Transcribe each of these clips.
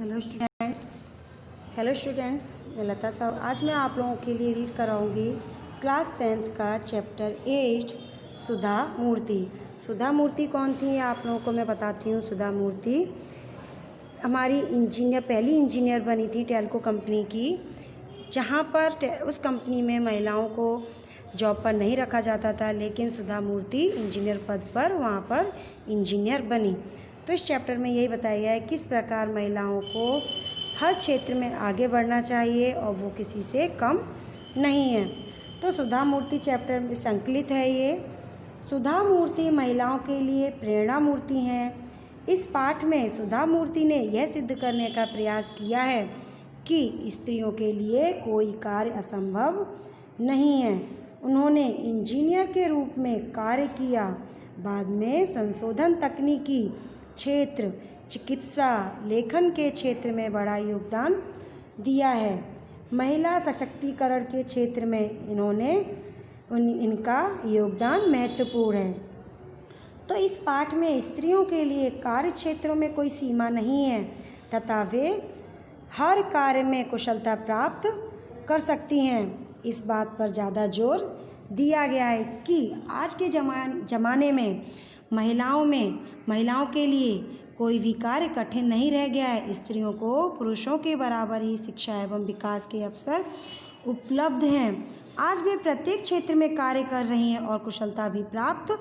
Hello students मैं लता साहब। आज मैं आप लोगों के लिए रीड कराऊंगी क्लास 10th का चैप्टर 8 सुधा मूर्ति। सुधा मूर्ति कौन थी आप लोगों को मैं बताती हूँ। सुधा मूर्ति हमारी पहली इंजीनियर बनी थी टेल्को कंपनी की, जहाँ पर उस कंपनी में महिलाओं को जॉब पर नहीं रखा जाता था, लेकिन सुधा मूर्ति इंजीनियर पद पर वहाँ पर इंजीनियर बनी। तो इस चैप्टर में यही बताया गया है किस प्रकार महिलाओं को हर क्षेत्र में आगे बढ़ना चाहिए और वो किसी से कम नहीं है। तो सुधा मूर्ति चैप्टर में संकलित है ये। सुधा मूर्ति महिलाओं के लिए प्रेरणा मूर्ति हैं। इस पाठ में सुधा मूर्ति ने यह सिद्ध करने का प्रयास किया है कि स्त्रियों के लिए कोई कार्य असंभव नहीं है। उन्होंने इंजीनियर के रूप में कार्य किया, बाद में संशोधन तकनीकी क्षेत्र, चिकित्सा, लेखन के क्षेत्र में बड़ा योगदान दिया है। महिला सशक्तिकरण के क्षेत्र में इनका योगदान महत्वपूर्ण है। तो इस पाठ में स्त्रियों के लिए कार्य क्षेत्रों में कोई सीमा नहीं है तथा वे हर कार्य में कुशलता प्राप्त कर सकती हैं। इस बात पर ज़्यादा जोर दिया गया है कि आज के ज़माने में महिलाओं के लिए कोई भी कार्य कठिन नहीं रह गया है। स्त्रियों को पुरुषों के बराबर ही शिक्षा एवं विकास के अवसर उपलब्ध हैं। आज वे प्रत्येक क्षेत्र में कार्य कर रही हैं और कुशलता भी प्राप्त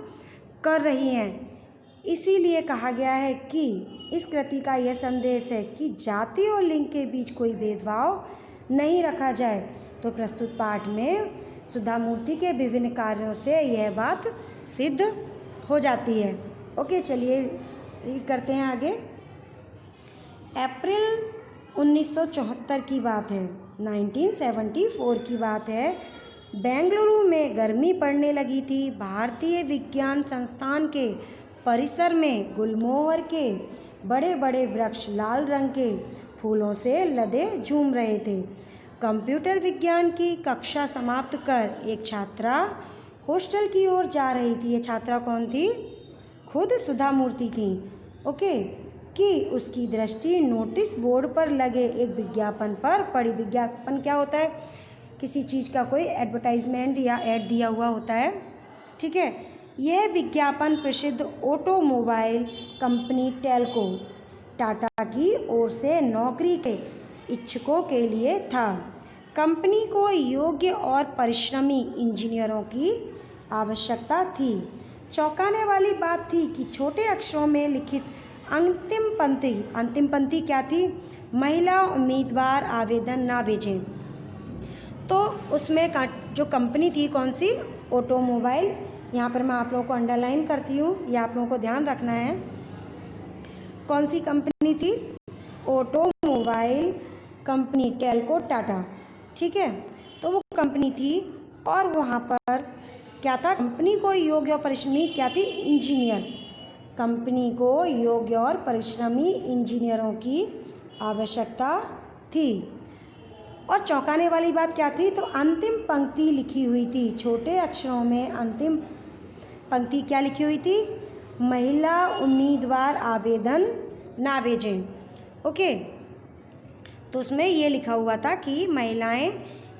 कर रही हैं। इसीलिए कहा गया है कि इस कृति का यह संदेश है कि जाति और लिंग के बीच कोई भेदभाव नहीं रखा जाए। तो प्रस्तुत पाठ में सुधा मूर्ति के विभिन्न कार्यों से यह बात सिद्ध हो जाती है। ओके, चलिए रीड करते हैं आगे। अप्रैल 1974 की बात है, 1974 की बात है। बेंगलुरु में गर्मी पड़ने लगी थी। भारतीय विज्ञान संस्थान के परिसर में गुलमोहर के बड़े बड़े वृक्ष लाल रंग के फूलों से लदे झूम रहे थे। कंप्यूटर विज्ञान की कक्षा समाप्त कर एक छात्रा हॉस्टल की ओर जा रही थी। ये छात्रा कौन थी? खुद सुधा मूर्ति थी। ओके, कि उसकी दृष्टि नोटिस बोर्ड पर लगे एक विज्ञापन पर पड़ी। विज्ञापन क्या होता है? किसी चीज़ का कोई एडवर्टाइजमेंट या ऐड दिया हुआ होता है, ठीक है। यह विज्ञापन प्रसिद्ध ऑटोमोबाइल कंपनी टेल्को टाटा की ओर से नौकरी के इच्छुकों के लिए था। कंपनी को योग्य और परिश्रमी इंजीनियरों की आवश्यकता थी। चौंकाने वाली बात थी कि छोटे अक्षरों में लिखित अंतिम पंक्ति क्या थी? महिला उम्मीदवार आवेदन ना भेजें। तो उसमें जो कंपनी थी कौन सी? ऑटोमोबाइल। यहाँ पर मैं आप लोगों को अंडरलाइन करती हूँ, ये आप लोगों को ध्यान रखना है। कौन सी कंपनी थी? ऑटोमोबाइल कंपनी टेल्को टाटा, ठीक है। तो वो कंपनी थी और वहाँ पर क्या था? कंपनी को योग्य और परिश्रमी क्या थी? इंजीनियर। कंपनी को योग्य और परिश्रमी इंजीनियरों की आवश्यकता थी। और चौंकाने वाली बात क्या थी? तो अंतिम पंक्ति लिखी हुई थी छोटे अक्षरों में। अंतिम पंक्ति क्या लिखी हुई थी? महिला उम्मीदवार आवेदन ना भेजें। ओके, तो उसमें ये लिखा हुआ था कि महिलाएं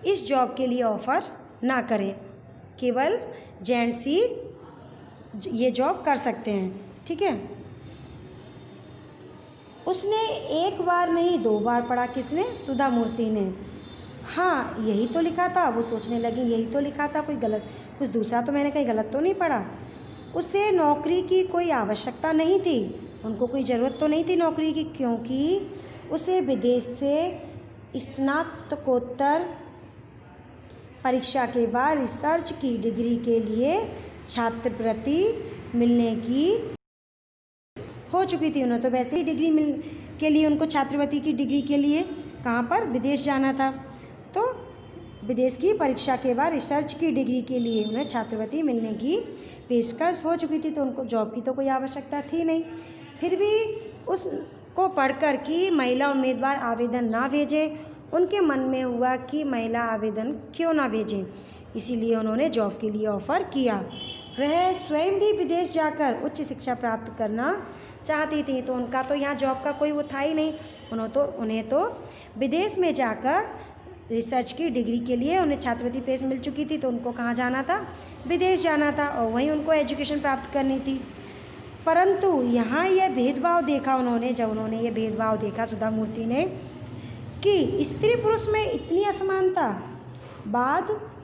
इस जॉब के लिए ऑफ़र ना करें, केवल जेंट्स ही ये जॉब कर सकते हैं, ठीक है। उसने एक बार नहीं 2 बार पढ़ा। किसने? सुधा मूर्ति ने। हाँ, यही तो लिखा था। वो सोचने लगी यही तो लिखा था, कुछ दूसरा तो मैंने कहीं गलत तो नहीं पढ़ा। उसे नौकरी की कोई आवश्यकता नहीं थी। उनको कोई ज़रूरत तो नहीं थी नौकरी की, क्योंकि उसे विदेश से स्नातकोत्तर परीक्षा के बाद रिसर्च की डिग्री के लिए छात्रवृत्ति मिलने की हो चुकी थी। उन्हें तो वैसे ही के लिए उनको छात्रवृत्ति की डिग्री के लिए कहाँ पर? विदेश जाना था। तो विदेश की परीक्षा के बाद रिसर्च की डिग्री के लिए उन्हें छात्रवृत्ति मिलने की पेशकश हो चुकी थी। तो उनको जॉब की तो कोई आवश्यकता थी नहीं। फिर भी उसको पढ़कर कि महिला उम्मीदवार आवेदन ना भेजें, उनके मन में हुआ कि महिला आवेदन क्यों ना भेजें। इसीलिए उन्होंने जॉब के लिए ऑफ़र किया। वह स्वयं भी विदेश जाकर उच्च शिक्षा प्राप्त करना चाहती थी। तो उनका तो यहाँ जॉब का कोई वो था ही नहीं, उन्हें तो विदेश में जाकर रिसर्च की डिग्री के लिए उन्हें छात्रवृत्ति पेश मिल चुकी थी, तो उनको कहाँ जाना था, विदेश जाना था और वहीं उनको एजुकेशन प्राप्त करनी थी। परंतु यहाँ यह भेदभाव देखा उन्होंने, जब उन्होंने ये भेदभाव देखा सुधा मूर्ति ने कि स्त्री पुरुष में इतनी असमानता,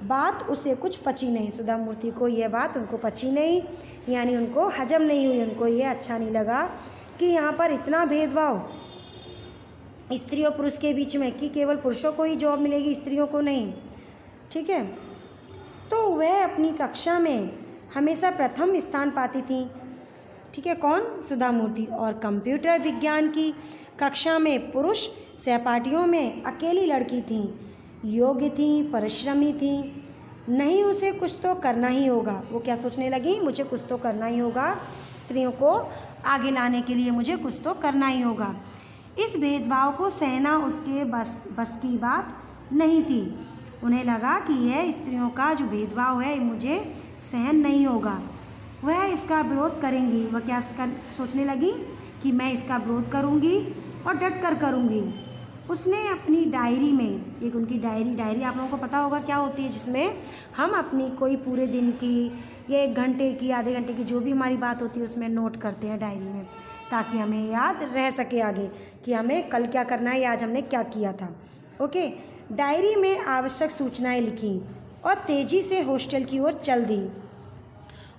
बात उसे कुछ पची नहीं। सुधा मूर्ति को यह बात उनको पची नहीं, यानी उनको हजम नहीं हुई, उनको ये अच्छा नहीं लगा कि यहाँ पर इतना भेदभाव स्त्री और पुरुष के बीच में, कि केवल पुरुषों को ही जॉब मिलेगी, स्त्रियों को नहीं। ठीक है, तो वह अपनी कक्षा में हमेशा प्रथम स्थान पाती थी। ठीक है, कौन, सुधा मूर्ति। और कंप्यूटर विज्ञान की कक्षा में पुरुष सहपाठियों में अकेली लड़की थी, योग्य थी, परिश्रमी थी, नहीं उसे कुछ तो करना ही होगा। वो क्या सोचने लगी, मुझे कुछ तो करना ही होगा, स्त्रियों को आगे लाने के लिए मुझे कुछ तो करना ही होगा। इस भेदभाव को सहना उसके बस की बात नहीं थी। उन्हें लगा कि यह स्त्रियों का जो भेदभाव है मुझे सहन नहीं होगा, वह इसका विरोध करेंगी। वह क्या सोचने लगी कि मैं इसका विरोध करूंगी और डट कर करूंगी। उसने अपनी डायरी में, एक उनकी डायरी आप लोगों को पता होगा क्या होती है, जिसमें हम अपनी कोई पूरे दिन की या 1 घंटे की, आधे घंटे की जो भी हमारी बात होती है उसमें नोट करते हैं डायरी में, ताकि हमें याद रह सके आगे कि हमें कल क्या करना है या आज हमने क्या किया था। ओके, डायरी में आवश्यक सूचनाएं लिखी और तेज़ी से हॉस्टल की ओर चल दी।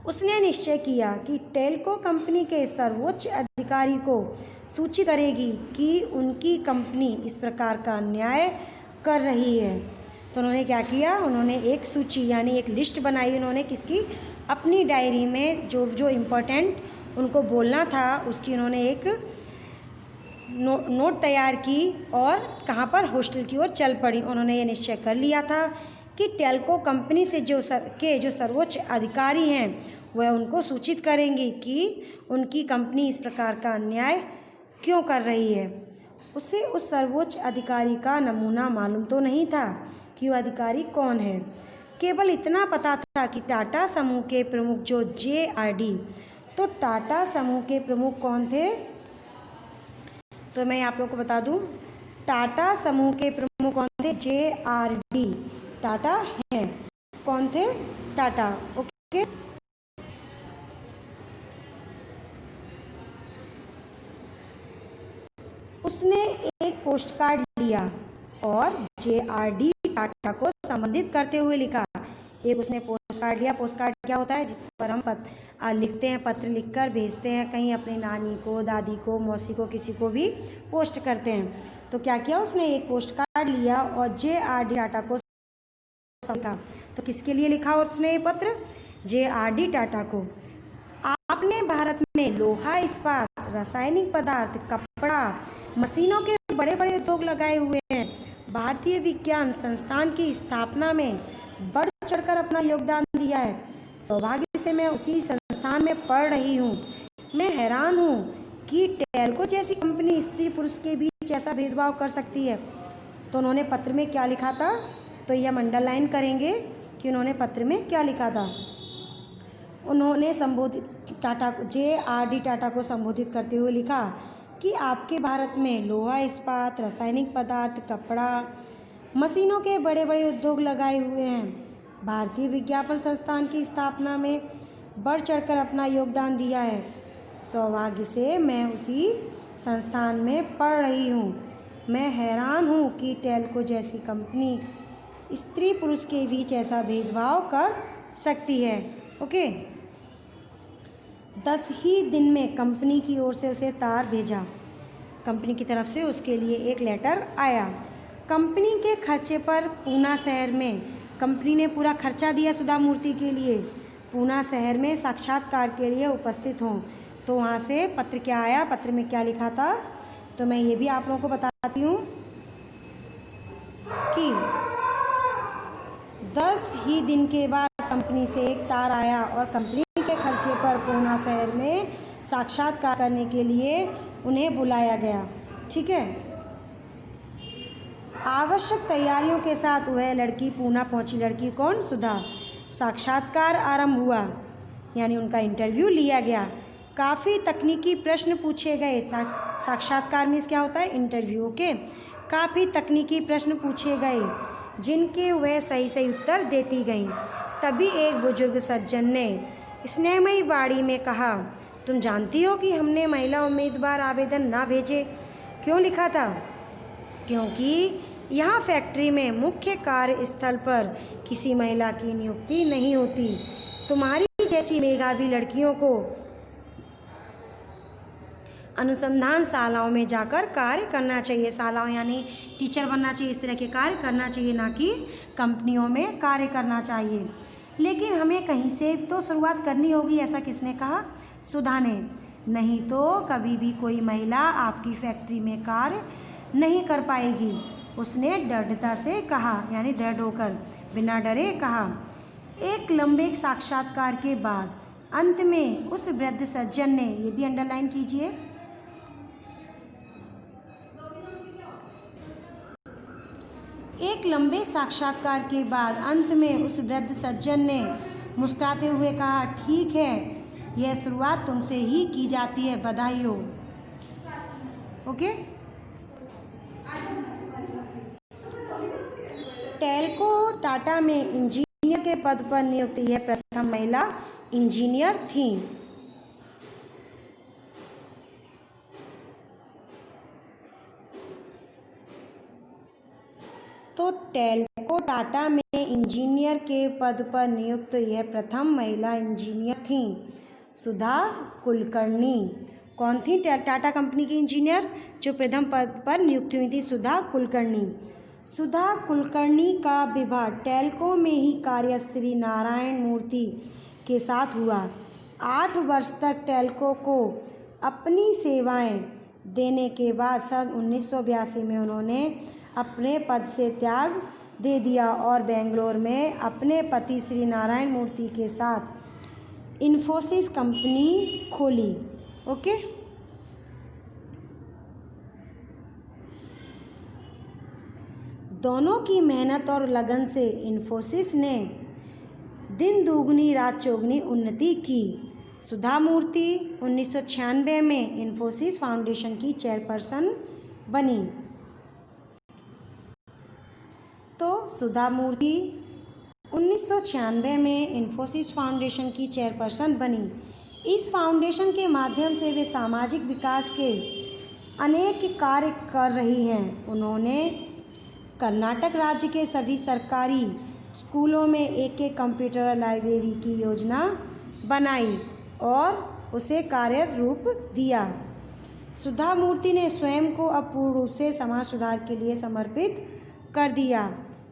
उसने निश्चय किया कि टेल्को कंपनी के सर्वोच्च अधिकारी को सूचित करेगी कि उनकी कंपनी इस प्रकार का अन्याय कर रही है। तो उन्होंने क्या किया, उन्होंने एक सूची यानी एक लिस्ट बनाई उन्होंने, किसकी, अपनी डायरी में जो जो इम्पोर्टेंट उनको बोलना था उसकी उन्होंने एक नोट तैयार की और कहाँ पर, हॉस्टल की ओर चल पड़ी। उन्होंने ये निश्चय कर लिया था कि टेल्को कंपनी से जो सर्वोच्च अधिकारी हैं वह उनको सूचित करेंगी कि उनकी कंपनी इस प्रकार का अन्याय क्यों कर रही है। उसे उस सर्वोच्च अधिकारी का नमूना मालूम तो नहीं था कि वह अधिकारी कौन है, केवल इतना पता था कि टाटा समूह के प्रमुख जो JRD, तो टाटा समूह के प्रमुख कौन थे, तो मैं आप लोगों को बता दूं, टाटा समूह के प्रमुख कौन थे, JRD, टाटा हैं, कौन थे, टाटा। ओके, उसने एक पोस्ट कार्ड लिया और JRD टाटा को संबोधित करते हुए लिखा। एक उसने पोस्ट कार्ड लिया। पोस्ट कार्ड क्या होता है, जिस पर हम लिखते हैं, पत्र लिखकर भेजते हैं कहीं अपनी नानी को, दादी को, मौसी को, किसी को भी पोस्ट करते हैं। तो क्या किया, उसने एक पोस्ट कार्ड लिया और JRD टाटा को लिखा। तो किसके लिए लिखा उसने ये पत्र, JRD टाटा को। आपने भारत में लोहा, इस्पात, रासायनिक पदार्थ, कपड़ा, मशीनों के बड़े बड़े उद्योग लगाए हुए हैं। भारतीय विज्ञान संस्थान की स्थापना में बढ़ चढ़कर अपना योगदान दिया है। सौभाग्य से मैं उसी संस्थान में पढ़ रही हूँ। मैं हैरान हूँ कि टेल्को जैसी कंपनी स्त्री पुरुष के बीच ऐसा भेदभाव कर सकती है। तो उन्होंने पत्र में क्या लिखा था, तो यह हम अंडरलाइन करेंगे कि उन्होंने पत्र में क्या लिखा था। उन्होंने JRD टाटा को संबोधित करते हुए लिखा कि आपके भारत में लोहा, इस्पात, रासायनिक पदार्थ, कपड़ा, मशीनों के बड़े बड़े उद्योग लगाए हुए हैं। भारतीय विज्ञापन संस्थान की स्थापना में बढ़ चढ़कर अपना योगदान दिया है। सौभाग्य से मैं उसी संस्थान में पढ़ रही हूँ। मैं हैरान हूँ कि टेल्को जैसी कंपनी स्त्री पुरुष के बीच ऐसा भेदभाव कर सकती है। ओके, 10 ही दिन में कंपनी की ओर से उसे तार भेजा। कंपनी की तरफ से उसके लिए एक लेटर आया। कंपनी के खर्चे पर पूना शहर में कंपनी ने पूरा खर्चा दिया सुधा मूर्ति के लिए, पूना शहर में साक्षात्कार के लिए उपस्थित हों। तो वहाँ से पत्र क्या आया, पत्र में क्या लिखा था, तो मैं ये भी आप लोगों को बताती हूँ कि 10 ही दिन के बाद कंपनी से एक तार आया और कंपनी के खर्चे पर पूना शहर में साक्षात्कार करने के लिए उन्हें बुलाया गया। ठीक है, आवश्यक तैयारियों के साथ वह लड़की पूना पहुंची। लड़की कौन, सुधा। साक्षात्कार आरंभ हुआ, यानी उनका इंटरव्यू लिया गया। काफ़ी तकनीकी प्रश्न पूछे गए। साक्षात्कार मीन्स क्या होता है? इंटरव्यू। ओके, काफ़ी तकनीकी प्रश्न पूछे गए जिनके वह सही सही उत्तर देती गईं। तभी एक बुजुर्ग सज्जन ने स्नेहमयी वाणी में कहा, तुम जानती हो कि हमने महिला उम्मीदवार आवेदन ना भेजे? क्यों लिखा था? क्योंकि यहाँ फैक्ट्री में मुख्य कार्यस्थल पर किसी महिला की नियुक्ति नहीं होती। तुम्हारी जैसी मेधावी लड़कियों को अनुसंधान शालाओं में जाकर कार्य करना चाहिए। शालाओं यानी टीचर बनना चाहिए, इस तरह के कार्य करना चाहिए, ना कि कंपनियों में कार्य करना चाहिए। लेकिन हमें कहीं से तो शुरुआत करनी होगी, ऐसा किसने कहा? सुधा ने। नहीं तो कभी भी कोई महिला आपकी फैक्ट्री में कार्य नहीं कर पाएगी, उसने दृढ़ता से कहा, यानी दृढ़ होकर बिना डरे कहा। एक लंबे साक्षात्कार के बाद अंत में उस वृद्ध सज्जन ने, ये भी अंडरलाइन कीजिए, एक लंबे साक्षात्कार के बाद अंत में उस वृद्ध सज्जन ने मुस्कुराते हुए कहा, ठीक है, यह शुरुआत तुमसे ही की जाती है, बधाई हो। ओके। टेल्को टाटा में इंजीनियर के पद पर नियुक्त यह प्रथम महिला इंजीनियर थी। तो टेल्को टाटा में इंजीनियर के पद पर नियुक्त यह प्रथम महिला इंजीनियर थीं सुधा कुलकर्णी। कौन थी टाटा कंपनी की इंजीनियर जो प्रथम पद पर नियुक्त हुई थी? सुधा कुलकर्णी। सुधा कुलकर्णी का विवाह टेल्को में ही कार्यरत श्री नारायण मूर्ति के साथ हुआ। 8 वर्ष तक टेल्को को अपनी सेवाएं देने के बाद सन 1982 में उन्होंने अपने पद से त्याग दे दिया और बेंगलोर में अपने पति श्री नारायण मूर्ति के साथ इन्फोसिस कंपनी खोली। ओके। दोनों की मेहनत और लगन से इन्फोसिस ने दिन दुगनी रात चौगुनी उन्नति की। सुधा मूर्ति 1996 में इन्फोसिस फाउंडेशन की चेयरपर्सन बनी। तो सुधा मूर्ति 1996 में इन्फोसिस फाउंडेशन की चेयरपर्सन बनी। इस फाउंडेशन के माध्यम से वे सामाजिक विकास के अनेक कार्य कर रही हैं। उन्होंने कर्नाटक राज्य के सभी सरकारी स्कूलों में एक कंप्यूटर लाइब्रेरी की योजना बनाई और उसे कार्यरत रूप दिया। सुधा मूर्ति ने स्वयं को अपूर्ण रूप से समाज सुधार के लिए समर्पित कर दिया।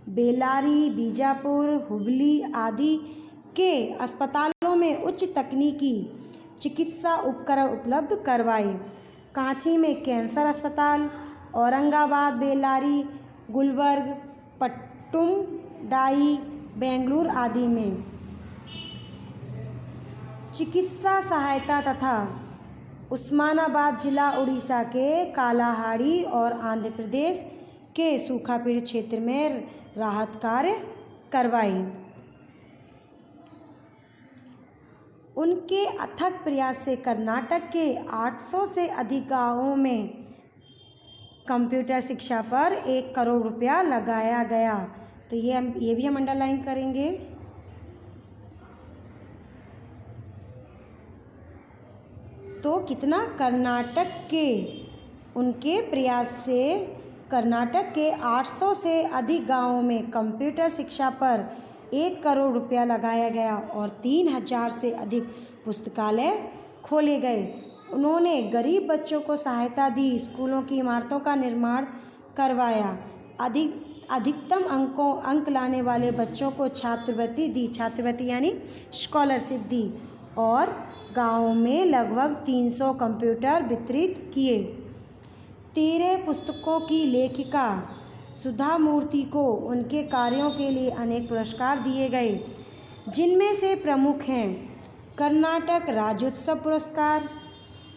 बेल्लारी, बीजापुर, हुबली आदि के अस्पतालों में उच्च तकनीकी चिकित्सा उपकरण उपलब्ध करवाए। कांची में कैंसर अस्पताल, औरंगाबाद, बेल्लारी, गुलबर्ग, पट्टुमडाई, बेंगलुरु आदि में चिकित्सा सहायता तथा उस्मानाबाद जिला उड़ीसा के कालाहांडी और आंध्र प्रदेश के सूखा पीड़ित क्षेत्र में राहत कार्य करवाए। उनके अथक प्रयास से कर्नाटक के 800 से अधिक गांवों में कंप्यूटर शिक्षा पर 1 करोड़ रुपया लगाया गया। तो ये भी हम अंडरलाइन करेंगे। तो कितना? कर्नाटक के उनके प्रयास से कर्नाटक के 800 से अधिक गांवों में कंप्यूटर शिक्षा पर 1 करोड़ रुपया लगाया गया और 3000 से अधिक पुस्तकालय खोले गए। उन्होंने गरीब बच्चों को सहायता दी, स्कूलों की इमारतों का निर्माण करवाया, अधिकतम अंक लाने वाले बच्चों को छात्रवृत्ति दी, छात्रवृत्ति यानी स्कॉलरशिप दी और गाँव में लगभग 300 कंप्यूटर वितरित किए। 13 पुस्तकों की लेखिका सुधा मूर्ति को उनके कार्यों के लिए अनेक पुरस्कार दिए गए, जिनमें से प्रमुख हैं कर्नाटक राज्योत्सव पुरस्कार,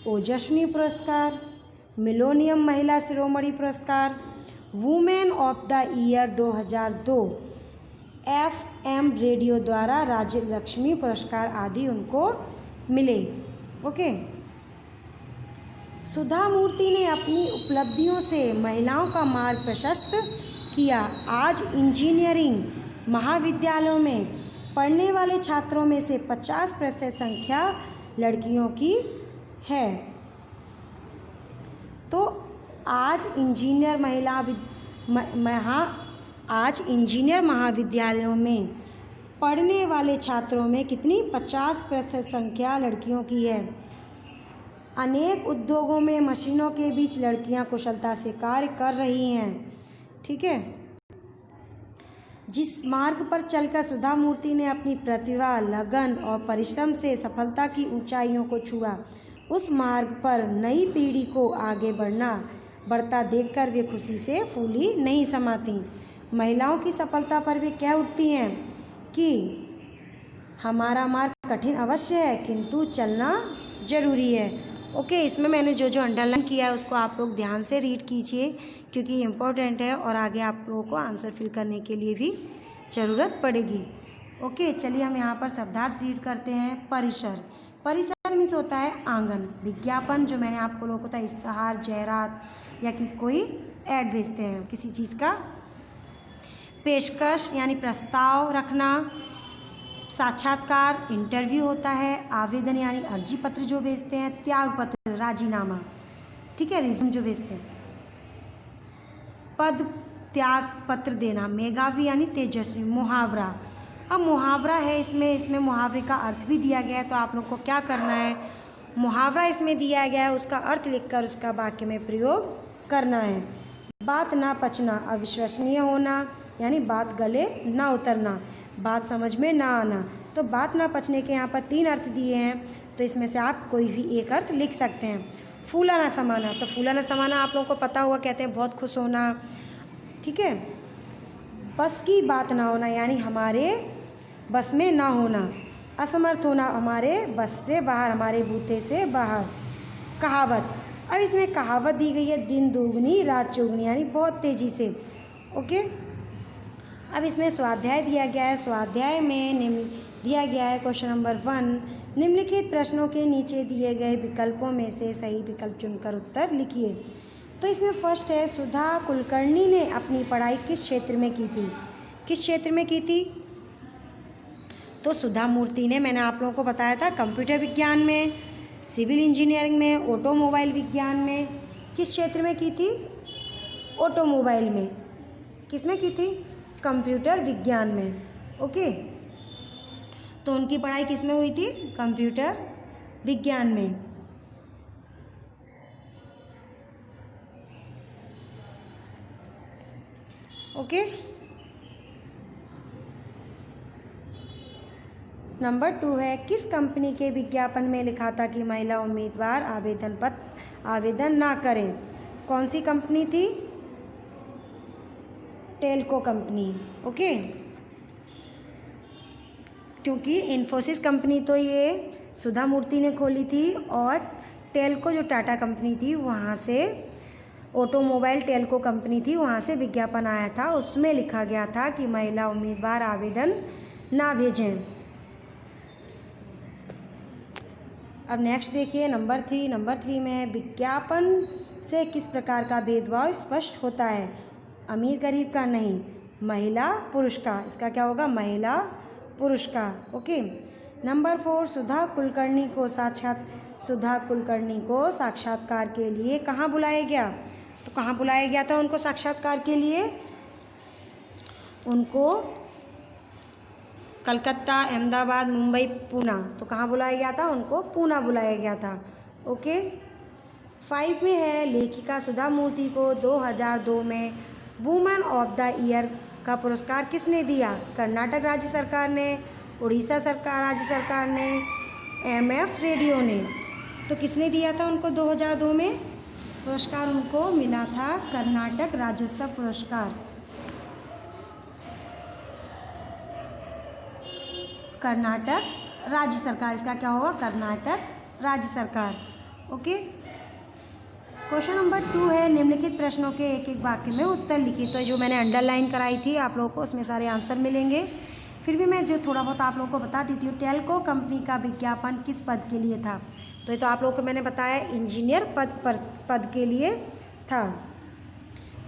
ओजस्वी पुरस्कार, मिलेनियम महिला शिरोमणि पुरस्कार, women of the year 2002, FM radio द्वारा राज्य लक्ष्मी पुरस्कार आदि उनको मिले। ओके। सुधा मूर्ति ने अपनी उपलब्धियों से महिलाओं का मार्ग प्रशस्त किया। आज इंजीनियरिंग महाविद्यालयों में पढ़ने वाले छात्रों में से 50% संख्या लड़कियों की है। तो आज इंजीनियर महाविद्यालयों में पढ़ने वाले छात्रों में कितनी 50% संख्या लड़कियों की है। अनेक उद्योगों में मशीनों के बीच लड़कियां कुशलता से कार्य कर रही हैं। ठीक है। जिस मार्ग पर चलकर सुधा मूर्ति ने अपनी प्रतिभा, लगन और परिश्रम से सफलता की ऊंचाइयों को छुआ, उस मार्ग पर नई पीढ़ी को आगे बढ़ता देखकर वे खुशी से फूली नहीं समाती। महिलाओं की सफलता पर वे कह उठती हैं कि हमारा मार्ग कठिन अवश्य है किंतु चलना जरूरी है। ओके, इसमें मैंने जो जो अंडरलाइन किया है उसको आप लोग ध्यान से रीड कीजिए क्योंकि इम्पोर्टेंट है और आगे आप लोगों को आंसर फिल करने के लिए भी ज़रूरत पड़ेगी। ओके, चलिए हम यहाँ पर शब्दार्थ रीड करते हैं। परिसर, परिसर मीन्स होता है आंगन। विज्ञापन, जो मैंने आप लोगों को बताया, इश्तहार, जाहिरात या कोई ऐड भेजते हैं किसी चीज़ का। पेशकश यानी प्रस्ताव रखना। साक्षात्कार, इंटरव्यू होता है। आवेदन यानी अर्जी पत्र जो भेजते हैं। त्याग पत्र, राजीनामा, ठीक है, रिज्यूम जो भेजते हैं। पद त्याग पत्र देना। मेघावी यानी तेजस्वी। मुहावरा, अब मुहावरा है इसमें मुहावरे का अर्थ भी दिया गया है। तो आप लोग को क्या करना है, मुहावरा इसमें दिया गया है उसका अर्थ लिखकर उसका वाक्य में प्रयोग करना है। बात ना पचना, अविश्वसनीय होना यानी बात गले ना उतरना, बात समझ में ना आना। तो बात ना पचने के यहाँ पर 3 अर्थ दिए हैं, तो इसमें से आप कोई भी एक अर्थ लिख सकते हैं। फूला ना समाना, तो फूला ना समाना आप लोगों को पता होगा, कहते हैं बहुत खुश होना। ठीक है। बस की बात ना होना यानी हमारे बस में ना होना। असमर्थ होना, हमारे बस से बाहर, हमारे बूते से बाहर। कहावत, अब इसमें कहावत दी गई है, दिन दोगुनी रात चौगुनी यानी बहुत तेज़ी से। ओके, अब इसमें स्वाध्याय दिया गया है। स्वाध्याय में दिया गया है क्वेश्चन नंबर 1, निम्नलिखित प्रश्नों के नीचे दिए गए विकल्पों में से सही विकल्प चुनकर उत्तर लिखिए। तो इसमें फर्स्ट है, सुधा कुलकर्णी ने अपनी पढ़ाई किस क्षेत्र में की थी। किस क्षेत्र में की थी? तो सुधा मूर्ति ने, मैंने आप लोगों को बताया था, कंप्यूटर विज्ञान में, सिविल इंजीनियरिंग में, ऑटोमोबाइल विज्ञान में। किस क्षेत्र में की थी? ऑटोमोबाइल में। किस में की थी? कंप्यूटर विज्ञान में। ओके, तो उनकी पढ़ाई किस में हुई थी? कंप्यूटर विज्ञान में। ओके, नंबर 2 है, किस कंपनी के विज्ञापन में लिखा था कि महिला उम्मीदवार आवेदन ना करें? कौन सी कंपनी थी? टेल्को कंपनी। ओके, क्योंकि इन्फोसिस कंपनी तो ये सुधा मूर्ति ने खोली थी और टेल्को जो टाटा कंपनी थी वहाँ से, ऑटोमोबाइल टेल्को कंपनी थी, वहाँ से विज्ञापन आया था। उसमें लिखा गया था कि महिला उम्मीदवार आवेदन ना भेजें। अब नेक्स्ट देखिए नंबर 3। नंबर 3 में है, विज्ञापन से किस प्रकार का भेदभाव स्पष्ट होता है? अमीर गरीब का नहीं, महिला पुरुष का। इसका क्या होगा? महिला पुरुष का। ओके, नंबर 4, सुधा कुलकर्णी को साक्षात्कार के लिए कहाँ बुलाया गया? तो कहाँ बुलाया गया था उनको साक्षात्कार के लिए? उनको कलकत्ता, अहमदाबाद, मुंबई, पूना। तो कहाँ बुलाया गया था? उनको पूना बुलाया गया था। ओके, 5 में है, लेखिका सुधा मूर्ति को 2002 में वुमेन ऑफ द ईयर का पुरस्कार किसने दिया? कर्नाटक राज्य सरकार ने, उड़ीसा राज्य सरकार ने, एमएफ रेडियो ने। तो किसने दिया था उनको 2002 में पुरस्कार? उनको मिला था कर्नाटक राज्योत्सव पुरस्कार। कर्नाटक राज्य सरकार, इसका क्या होगा? कर्नाटक राज्य सरकार। ओके, क्वेश्चन नंबर 2 है, निम्नलिखित प्रश्नों के एक एक वाक्य में उत्तर लिखिए। तो जो मैंने अंडरलाइन कराई थी आप लोगों को उसमें सारे आंसर मिलेंगे। फिर भी मैं जो थोड़ा बहुत आप लोगों को बता देती हूँ। टेल्को कंपनी का विज्ञापन किस पद के लिए था? तो ये तो आप लोगों को मैंने बताया इंजीनियर पद के लिए था।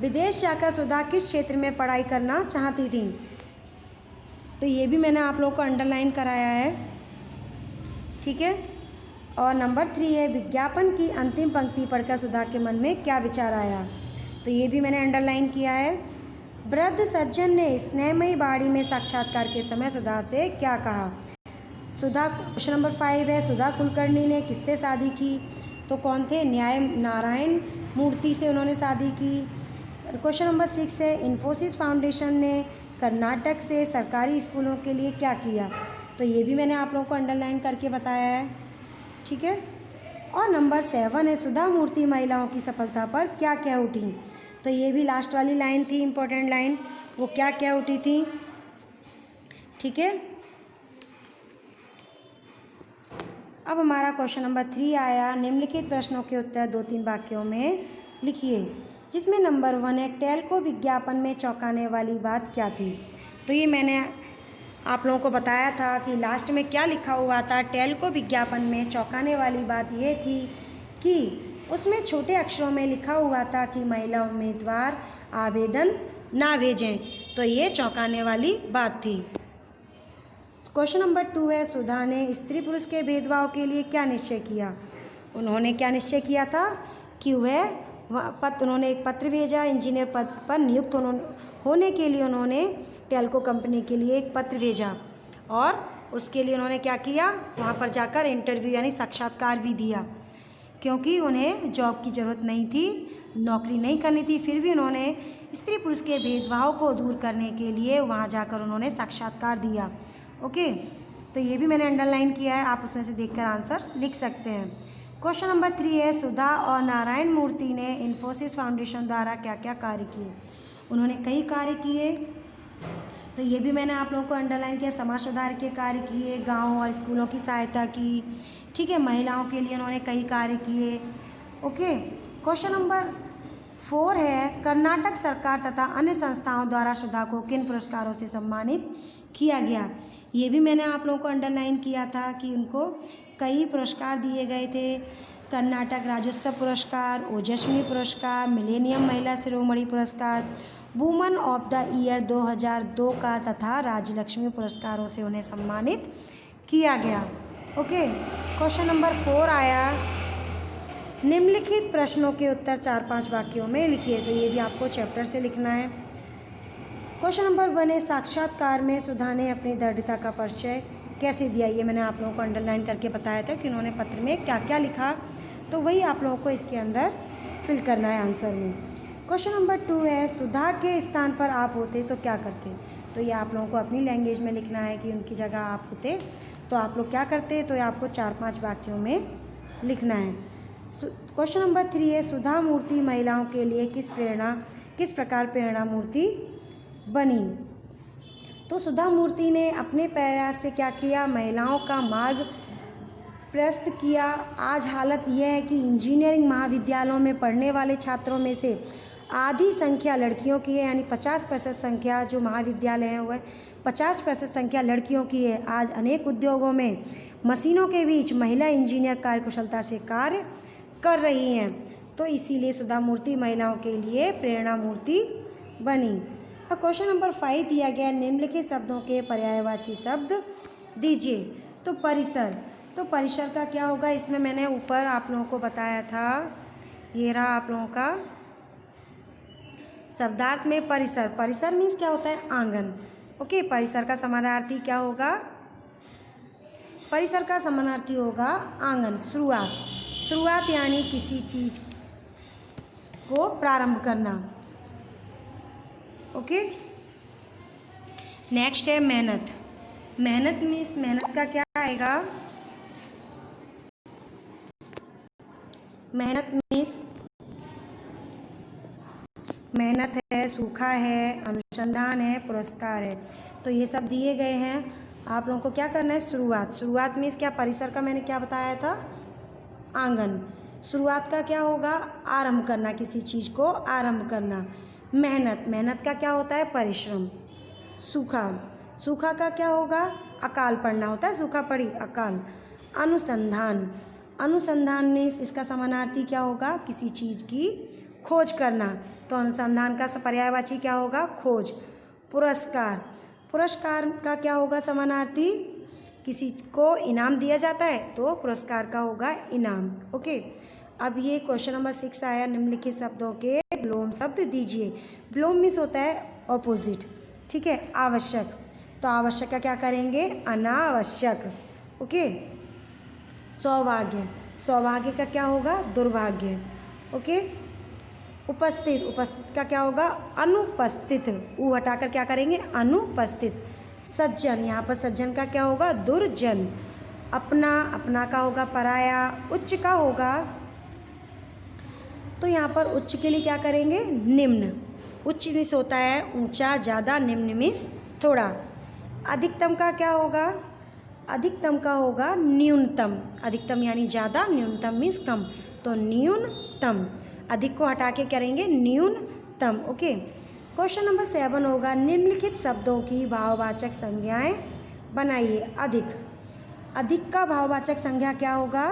विदेश जाकर सुधा किस क्षेत्र में पढ़ाई करना चाहती थी? तो ये भी मैंने आप लोगों को अंडरलाइन कराया है, ठीक है। और नंबर 3 है विज्ञापन की अंतिम पंक्ति पढ़कर सुधा के मन में क्या विचार आया? तो ये भी मैंने अंडरलाइन किया है। वृद्ध सज्जन ने स्नेहमयी बाड़ी में साक्षात्कार के समय सुधा से क्या कहा? सुधा, क्वेश्चन नंबर 5 है सुधा कुलकर्णी ने किससे शादी की? तो कौन थे? न्याय नारायण मूर्ति से उन्होंने शादी की। क्वेश्चन नंबर 6 है इन्फोसिस फाउंडेशन ने कर्नाटक से सरकारी स्कूलों के लिए क्या किया? तो ये भी मैंने आप लोगों को अंडरलाइन करके बताया है, ठीक है। और नंबर 7 है सुधा मूर्ति महिलाओं की सफलता पर क्या क्या उठी? तो ये भी लास्ट वाली लाइन थी, इम्पोर्टेंट लाइन, वो क्या क्या उठी थी, ठीक है। अब हमारा क्वेश्चन नंबर 3 आया, निम्नलिखित प्रश्नों के उत्तर 2-3 वाक्यों में लिखिए, जिसमें नंबर 1 है टेल्को विज्ञापन में चौंकाने वाली बात क्या थी? तो ये मैंने आप लोगों को बताया था कि लास्ट में क्या लिखा हुआ था। टेल्को विज्ञापन में चौंकाने वाली बात ये थी कि उसमें छोटे अक्षरों में लिखा हुआ था कि महिला उम्मीदवार आवेदन ना भेजें। तो ये चौंकाने वाली बात थी। क्वेश्चन नंबर 2 है सुधा ने स्त्री पुरुष के भेदभाव के लिए क्या निश्चय किया? उन्होंने क्या निश्चय किया था कि उन्होंने एक पत्र भेजा, इंजीनियर पद पर नियुक्त होने के लिए उन्होंने टेल्को कंपनी के लिए एक पत्र भेजा और उसके लिए उन्होंने क्या किया, वहाँ पर जाकर इंटरव्यू यानी साक्षात्कार भी दिया, क्योंकि उन्हें जॉब की ज़रूरत नहीं थी, नौकरी नहीं करनी थी। फिर भी उन्होंने स्त्री पुरुष के भेदभाव को दूर करने के लिए वहाँ जाकर उन्होंने साक्षात्कार दिया। ओके, तो ये भी मैंने अंडरलाइन किया है, आप उसमें से देखकर आंसर्स लिख सकते हैं। क्वेश्चन नंबर 3 है सुधा और नारायण मूर्ति ने इन्फोसिस फाउंडेशन द्वारा क्या क्या कार्य किए? उन्होंने कई कार्य किए, तो ये भी मैंने आप लोगों को अंडरलाइन किया। समाज सुधार के कार्य किए, गाँव और स्कूलों की सहायता की, ठीक है। महिलाओं के लिए उन्होंने कई कार्य किए। ओके, क्वेश्चन नंबर 4 है कर्नाटक सरकार तथा अन्य संस्थाओं द्वारा सुधा को किन पुरस्कारों से सम्मानित किया गया? ये भी मैंने आप लोगों को अंडरलाइन किया था कि उनको कई पुरस्कार दिए गए थे। कर्नाटक राज्योत्सव पुरस्कार, ओजस्वी पुरस्कार, मिलेनियम महिला शिरोमणि पुरस्कार, वुमन ऑफ द ईयर 2002 का तथा राज्यलक्ष्मी पुरस्कारों से उन्हें सम्मानित किया गया। ओके, क्वेश्चन नंबर 4 आया, निम्नलिखित प्रश्नों के उत्तर 4-5 वाक्यों में लिखिए। तो ये भी आपको चैप्टर से लिखना है। क्वेश्चन नंबर 1 है साक्षात्कार में सुधा ने अपनी दृढ़ता का परिचय कैसे दिया? ये मैंने आप लोगों को अंडरलाइन करके बताया था कि उन्होंने पत्र में क्या क्या लिखा, तो वही आप लोगों को इसके अंदर फिल करना है आंसर में। क्वेश्चन नंबर 2 है सुधा के स्थान पर आप होते तो क्या करते? तो ये आप लोगों को अपनी लैंग्वेज में लिखना है कि उनकी जगह आप होते तो आप लोग क्या करते, तो ये आपको 4-5 वाक्यों में लिखना है। क्वेश्चन नंबर 3 है सुधा मूर्ति महिलाओं के लिए किस प्रकार प्रेरणा मूर्ति बनी? तो सुधा मूर्ति ने अपने प्रयास से क्या किया, महिलाओं का मार्ग प्रशस्त किया। आज हालत यह है कि इंजीनियरिंग महाविद्यालयों में पढ़ने वाले छात्रों में से आधी संख्या लड़कियों की है, यानी 50% संख्या जो महाविद्यालय हैं वह 50% संख्या लड़कियों की है। आज अनेक उद्योगों में मशीनों के बीच महिला इंजीनियर कार्यकुशलता से कार्य कर रही हैं, तो इसीलिए सुधा मूर्ति महिलाओं के लिए प्रेरणा मूर्ति बनी। अब क्वेश्चन नंबर 5 दिया गया, निम्नलिखित शब्दों के पर्यायवाची शब्द दीजिए। तो परिसर, तो परिसर का क्या होगा, इसमें मैंने ऊपर आप लोगों को बताया था, ये रहा आप लोगों का शब्दार्थ में परिसर। परिसर मीन्स क्या होता है, आंगन। ओके, परिसर का समानार्थी क्या होगा, परिसर का समानार्थी होगा आंगन। शुरुआत यानी किसी चीज को प्रारंभ करना। ओके, नेक्स्ट है मेहनत। मेहनत मीन्स मेहनत का क्या आएगा, मेहनत मीन्स मेहनत है, सूखा है, अनुसंधान है, पुरस्कार है। तो ये सब दिए गए हैं, आप लोगों को क्या करना है, शुरुआत मीन्स क्या, परिसर का मैंने क्या बताया था, आंगन। शुरुआत का क्या होगा, आरंभ करना, किसी चीज़ को आरंभ करना। मेहनत का क्या होता है, परिश्रम। सूखा का क्या होगा? अकाल पड़ना होता है, सूखा पड़ी अकाल। अनुसंधान, अनुसंधान में इसका समानार्थी क्या होगा? किसी चीज़ की खोज करना, तो अनुसंधान का पर्यायवाची क्या होगा? खोज। पुरस्कार, पुरस्कार का क्या होगा समानार्थी? किसी को इनाम दिया जाता है तो पुरस्कार का होगा इनाम। ओके, अब ये क्वेश्चन नंबर 6 आया, निम्नलिखित शब्दों के विलोम शब्द दीजिए। विलोम मीन्स होता है ऑपोजिट, ठीक है। आवश्यक, तो आवश्यक का क्या करेंगे? अनावश्यक। ओके। सौभाग्य, सौभाग्य का क्या होगा? दुर्भाग्य। ओके। उपस्थित, उपस्थित का क्या होगा? अनुपस्थित। ऊ हटाकर क्या करेंगे? अनुपस्थित। सज्जन, यहाँ पर सज्जन का क्या होगा? दुर्जन। अपना, अपना का होगा पराया। उच्च का होगा, तो यहाँ पर उच्च के लिए क्या करेंगे? निम्न। उच्च मीन्स होता है ऊंचा, ज़्यादा, निम्न मीन्स थोड़ा। अधिकतम का क्या होगा? अधिकतम का होगा न्यूनतम। अधिकतम यानी ज़्यादा, न्यूनतम मीन्स कम, तो न्यूनतम। अधिक को हटा के करेंगे न्यूनतम। ओके। क्वेश्चन नंबर 7 होगा, निम्नलिखित शब्दों की भाववाचक संज्ञाएं बनाइए। अधिक, अधिक का भाववाचक संज्ञा क्या होगा?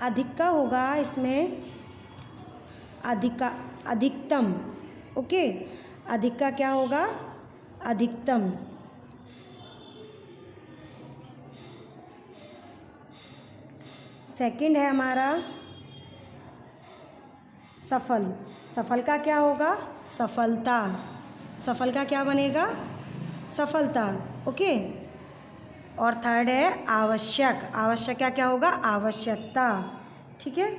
अधिक का होगा इसमें अधिका, अधिकतम। ओके, अधिक का क्या होगा? अधिकतम। सेकंड है हमारा सफल, सफल का क्या होगा? सफलता। सफल का क्या बनेगा? सफलता। ओके। और थर्ड है आवश्यक, आवश्यक का क्या होगा? आवश्यकता, ठीक है।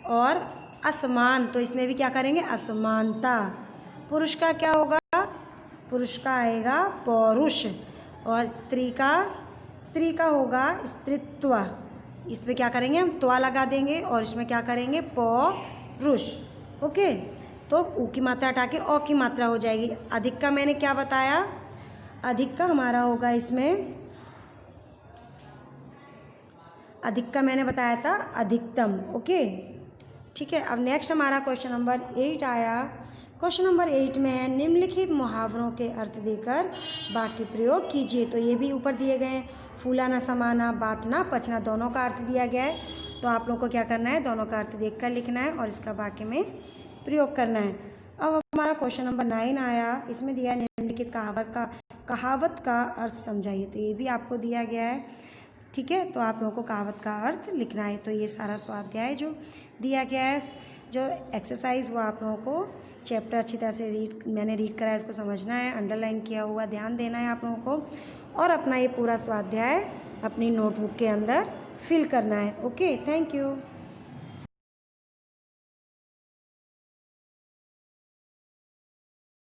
और असमान, तो इसमें भी क्या करेंगे? असमानता। पुरुष का क्या होगा? पुरुष का आएगा पौरुष। और स्त्री का, स्त्री का होगा स्त्रीत्व। इसमें क्या करेंगे? हम त्वा लगा देंगे और इसमें क्या करेंगे? पौरुष। ओके, तो ऊ की मात्रा हटा के औ की मात्रा हो जाएगी। अधिक का मैंने क्या बताया? अधिक का हमारा होगा इसमें, अधिक का मैंने बताया था अधिकतम। ओके, ठीक है। अब नेक्स्ट हमारा क्वेश्चन नंबर 8 आया। क्वेश्चन नंबर 8 में है, निम्नलिखित मुहावरों के अर्थ देकर वाक्य प्रयोग कीजिए। तो ये भी ऊपर दिए गए हैं, फूला ना समाना, बात ना पचना, दोनों का अर्थ दिया गया है। तो आप लोग को क्या करना है? दोनों का अर्थ देखकर लिखना है और इसका वाक्य में प्रयोग करना है। अब हमारा क्वेश्चन नंबर 9 आया, इसमें दिया है निम्नलिखित कहावत का अर्थ समझाइए। तो ये भी आपको दिया गया है, ठीक है। तो आप लोगों को कहावत का अर्थ लिखना है। तो ये सारा स्वाध्याय जो दिया गया है, जो एक्सरसाइज, वो आप लोगों को चैप्टर अच्छी तरह से मैंने रीड करा है, इसको समझना है, अंडरलाइन किया हुआ ध्यान देना है आप लोगों को, और अपना ये पूरा स्वाध्याय अपनी नोटबुक के अंदर फिल करना है। Okay, thank you.